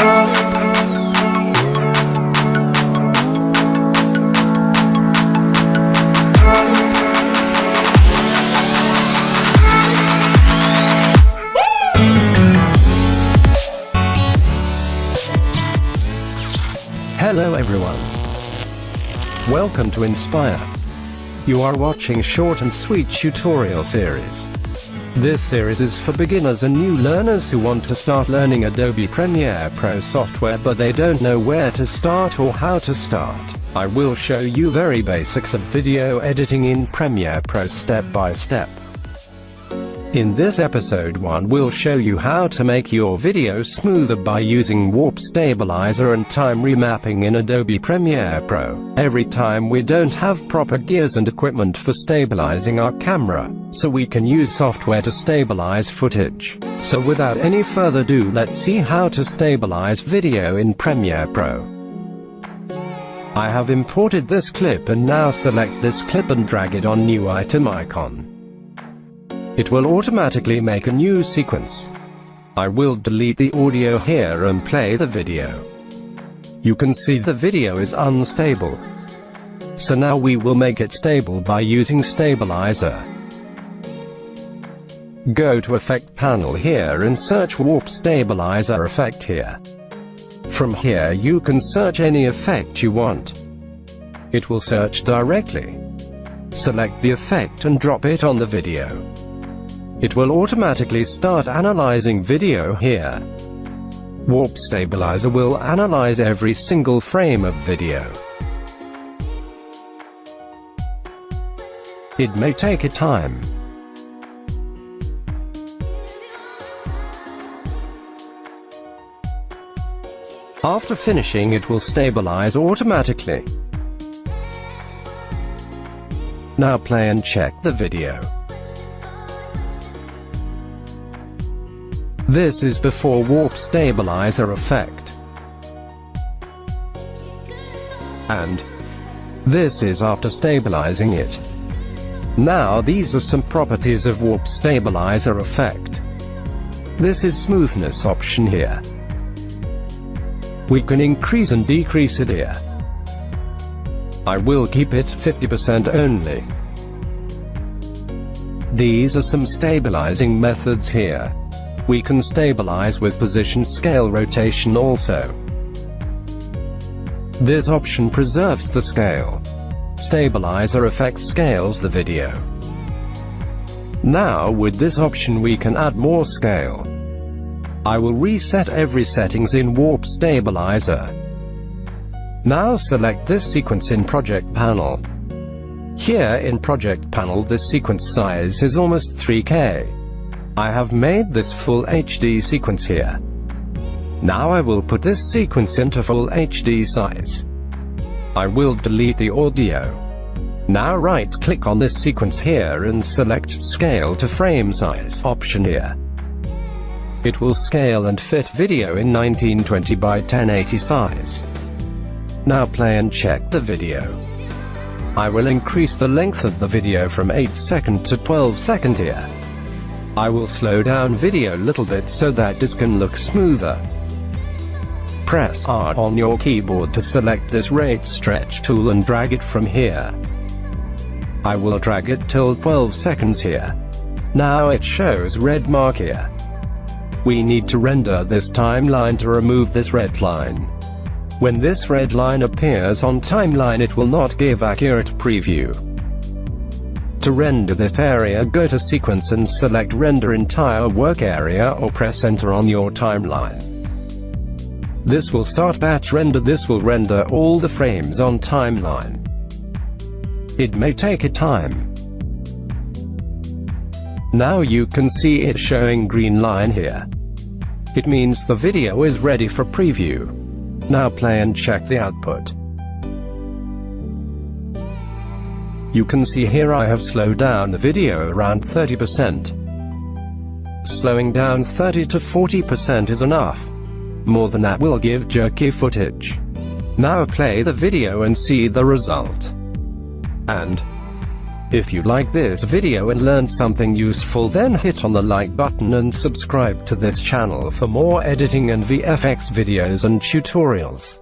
Hello everyone. Welcome to Inspire. You are watching short and sweet tutorial series. This series is for beginners and new learners who want to start learning Adobe Premiere Pro software but they don't know where to start or how to start. I will show you very basics of video editing in Premiere Pro step by step. In this episode 1 we'll show you how to make your video smoother by using warp stabilizer and time remapping in Adobe Premiere Pro. Every time we don't have proper gears and equipment for stabilizing our camera, so we can use software to stabilize footage. So without any further ado, let's see how to stabilize video in Premiere Pro. I have imported this clip and now select this clip and drag it on new item icon. It will automatically make a new sequence. I will delete the audio here and play the video. You can see the video is unstable. So now we will make it stable by using stabilizer. Go to Effect panel here and search Warp Stabilizer effect here. From here you can search any effect you want. It will search directly. Select the effect and drop it on the video. It will automatically start analyzing video here. Warp Stabilizer will analyze every single frame of video. It may take a time. After finishing, it will stabilize automatically. Now play and check the video. This is before Warp Stabilizer effect. And this is after stabilizing it. Now these are some properties of Warp Stabilizer effect. This is smoothness option here. We can increase and decrease it here. I will keep it 50% only. These are some stabilizing methods here. We can stabilize with position, scale, rotation also. This option preserves the scale. Stabilizer effect scales the video. Now with this option we can add more scale. I will reset every settings in Warp Stabilizer. Now select this sequence in Project Panel. Here in Project Panel this sequence size is almost 3K. I have made this full HD sequence here. Now I will put this sequence into full HD size. I will delete the audio. Now right-click on this sequence here and select Scale to Frame Size option here. It will scale and fit video in 1920 by 1080 size. Now play and check the video. I will increase the length of the video from 8 seconds to 12 seconds here. I will slow down video a little bit so that this can look smoother. Press R on your keyboard to select this rate stretch tool and drag it from here. I will drag it till 12 seconds here. Now it shows red mark here. We need to render this timeline to remove this red line. When this red line appears on timeline it will not give accurate preview. To render this area, go to Sequence and select Render Entire Work Area or press Enter on your timeline. This will start batch render. This will render all the frames on timeline. It may take a time. Now you can see it showing green line here. It means the video is ready for preview. Now play and check the output. You can see here I have slowed down the video around 30%. Slowing down 30 to 40% is enough. More than that will give jerky footage. Now play the video and see the result. And If you like this video and learned something useful, then hit on the like button and subscribe to this channel for more editing and VFX videos and tutorials.